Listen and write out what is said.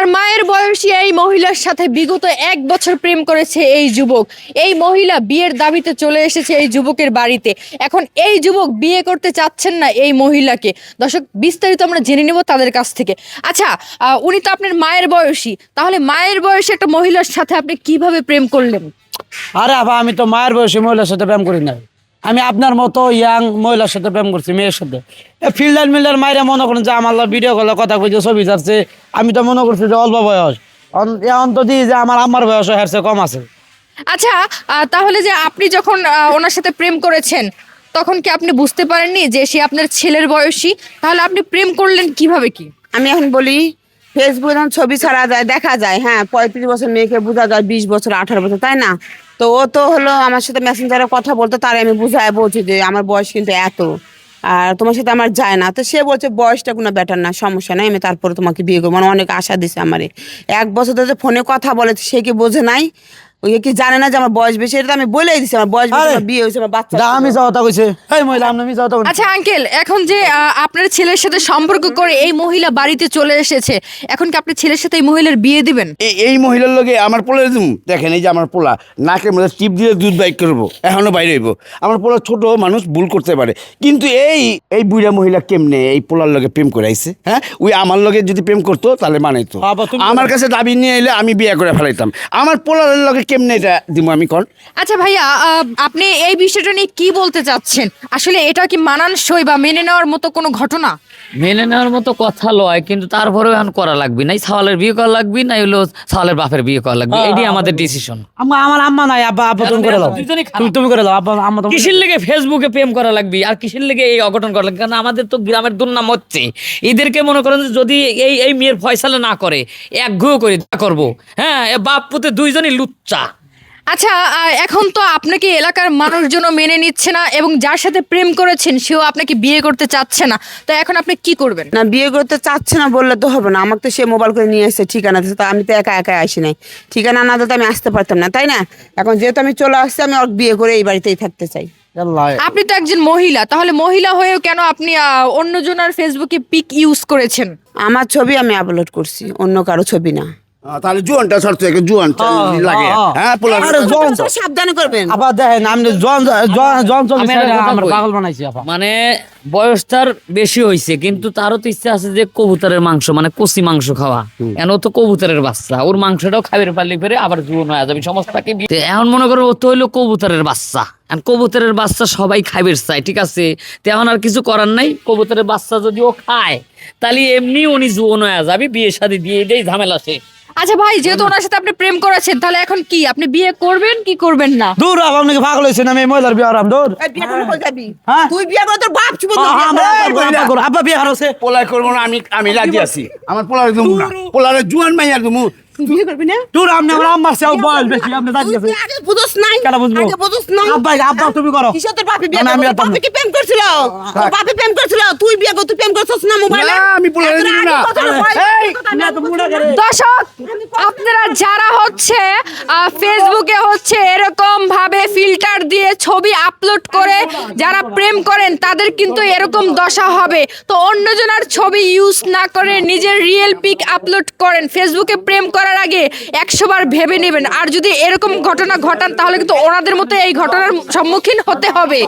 তার মায়ের বয়সী এই মহিলার সাথে বিগত 1 বছর প্রেম করেছে এই যুবক। এই মহিলা বিয়ের দাবিতে চলে এসেছে এই যুবকের বাড়িতে। এখন এই যুবক বিয়ে করতে চাচ্ছেন না এই মহিলাকে। দর্শক, বিস্তারিত আমরা জেনে নেব তাদের কাছ থেকে। আচ্ছা, উনি তো আপনার মায়ের বয়সী, তাহলে মায়ের বয়সী একটা মহিলার সাথে আপনি কিভাবে প্রেম করলেন? আরে আবা, আমি তো মায়ের বয়সী মহিলার সাথে প্রেম করি না। আমি আপনার মতো ইয়াং মহিলার সাথে প্রেম করছি, মেয়ের সাথে। ফিল্ডার মিল্ডার মায়েরা মনে করেন যে আমার ভিডিও কলে কথা কইছে, ছবি ছাড়ছে। আমি তো মনে করছি যে অল্প বয়স, অন্তত যে আমার আম্মার বয়স হের চেয়ে কম আছে। আচ্ছা, তাহলে যে আপনি যখন ওনার সাথে প্রেম করেছেন তখন কি আপনি বুঝতে পারেননি যে সে আপনার ছেলের বয়সী? তাহলে আপনি প্রেম করলেন কিভাবে কি? আমি এখন বলি, ফেসবুকে যখন ছবি ছাড়া যায়, দেখা যায়, হ্যাঁ 35 বছর মেয়েকে বোঝা যায়, 20 বছর 18 বছর, তাই না? তো ও তো হলো আমার সাথে মেসেঞ্জারে কথা বলতো, তারে আমি বুঝায় বলছি যে আমার বয়স কিন্তু এত, আর তোমার সাথে আমার যায় না। তো সে বলছে বয়সটা কোনো ব্যাটার না, সমস্যা নাই, আমি তারপরে তোমাকে বিয়ে করবো। মানে অনেক আশা দিছে আমারে। 1 বছর ধরে ফোনে কথা বলে, সে কি বোঝে নাই? ওই কি জানে না যে আমার বয়স বেশি? এটা তো আমি বলেই দিছি আমার বয়স বেশি, আমার বিয়ে হয়েছে, আমার বাচ্চা যা আমি যাওয়া তা কইছে, এই মহিলা আমি যাওয়া তা কইছে। আচ্ছা আঙ্কেল, এখন যে আপনার ছেলের সাথে সম্পর্ক করে এই মহিলা বাড়িতে চলে এসেছে, এখন কি আপনি ছেলের সাথে এই মহিলার বিয়ে দিবেন? এই মহিলার লগে আমার পোলা দেখেন, এই যে আমার পোলা নাকের মধ্যে টিপ দিয়ে দুধ বাইক করবো, এখনো বাইরে হইব। আমার পোলা ছোট মানুষ, ভুল করতে পারে, কিন্তু এই বুড়া মহিলা কেমনে এই পোলার লগে প্রেম করে আইছে? হ্যাঁ, ওই আমার লগে যদি প্রেম করতো তাহলে মানাইতো। আমার কাছে দাবি নিয়ে এলে আমি বিয়ে করে ফেলাইতাম। আমার পোলার লগে কেমনে এটা দিব আমি কোন? আচ্ছা ভাইয়া, আপনি এই বিষয়টা নিয়ে কি বলতে চাচ্ছেন? আসলে এটা কি মানানসই বা মেনে নেওয়ার মতো কোনো ঘটনা? মেনে নেওয়ার মতো কথা লয়, কিন্তু তারপরেও এখন করা লাগবে, নাই সাওয়ালের বিয়ে করা লাগবে, নাই হলো সাওয়ালের বাপের বিয়ে করা লাগবে। এটাই আমাদের ডিসিশন। আমার আম্মা নাই, আব্বা আব্বা তুমি করে দাও, দুজনেই খারাপ। তুমি করে দাও আব্বা আম্মা। কিসের লেগে ফেসবুকে প্রেম করা লাগবে আর কিসের লেগে এই অঘটন করা লাগবে? কারণ আমাদের তো গ্রামের দুর্নাম হচ্ছে। এদেরকে মনে করেন যে যদি এই মেয়ের ফয়সালা না করে, একঘেয়েও করে করবো। হ্যাঁ, বাপ পুতে দুইজনই লুচ্চা। আচ্ছা, এখন তো আপনাকে এলাকার মানুষজন মেনে নিচ্ছে না, এবং যার সাথে প্রেম করেছেন সেও আপনাকে বিয়ে করতে চাচ্ছে না, তো এখন আপনি কি করবেন? না, বিয়ে করতে চাচ্ছে না বললে তো হবে না। আমাকে তো সে মোবাইল করে নিয়ে এসেছে ঠিকানা দিতে, তো আমি তো একা একা আসি নাই। ঠিকানা না দিতে আমি আসতে পারতাম না, তাই না? এখন যেহেতু আমি চলে আসছি, আমি ওর বিয়ে করে এই বাড়িতেই থাকতে চাই। আপনি তো একজন মহিলা, তাহলে মহিলা হয়েও কেন আপনি অন্যজনের ফেসবুকে পিক ইউজ করেছেন? আমার ছবি আমি আপলোড করছি, অন্য কারো ছবি না। তাহলে জোয়ানটা ছাড়তো, জোয়ান লাগে। হ্যাঁ, পোলা সাবধানে করবেন। আবার দেখেন আমি আমি একটা কথা আমার কই। পাগল বানাইছি আপা। মানে বয়স তার বেশি হয়েছে, কিন্তু তারও তো ইচ্ছা আছে যে কবুতরের মাংস, মানে কচি মাংস খাওয়া। এন তো কবুতরের বাচ্চা, ওর মাংসটাও খাবার পারলে ফেরে আবার জুয়ন হয়ে যাবে সমস্যাকে। এখন মনে করো ও তো হইলো কবুতরের বাচ্চা, কবুতরের বাচ্চা সবাই খাইবার চায়, ঠিক আছে? তেমন আর কিছু করার নাই। কবুতরের বাচ্চা যদি ও খায় তাহলে এমনি উনি জুয়ন হয়ে যাবে, বিয়ে শাদী দিয়ে এটাই ঝামেলা শেষ। আচ্ছা ভাই, যেহেতু ওনার সাথে আপনি প্রেম করেছেন, তাহলে এখন কি আপনি বিয়ে করবেন কি করবেন না? দূর আবার আপনি কি পাগল হয়েছেন? আমি এই মহিলার বিয়ে হারাম দূর। হ্যাঁ? তুই বিয়ে করে তোর বাপ চুপ আব্বা বিয়ে হারাছে। পোলাই করবো না, আমি রাজি আছি। আমার পোলারে দেবো না, পোলারে জোয়ান মাইয়ার দেবো। বিয়ে করবি না? দূর আপনি আমার আম্মার চেয়েও বয়স বেশি, আপনি দাঁড়িয়ে তুই আগে বুঝোস নাই, কেন বুঝবো? আগে বুঝোস নাই। আব্বা তুমি করো। কিসের তোর বাপে বিয়ে না, আমি করলো? আর পারবো না। বাপে কি প্রেম করছিল? তোর বাপে প্রেম করছিল, তুই বিয়ে কর, তুই প্রেম করছিস না মোবাইলে? না, আমি পোলারে এত দিব আগে না। কথা বল। না তো মুড়া করে। দর্শক, আপনারা যারা হচ্ছে ফেসবুকে হচ্ছে এরকম ভাবে ফিল্টার দিয়ে ছবি আপলোড করে যারা প্রেম করেন, তাদের কিন্তু এরকম দশা হবে। তো অন্যজনের ছবি ইউজ না করে নিজের রিয়েল পিক আপলোড করেন। ফেসবুকে প্রেম করার আগে 100 বার ভেবে নেবেন, আর যদি এরকম ঘটনা ঘটান তাহলে কিন্তু ওনাদের মতো এই ঘটনার সম্মুখীন হতে হবে।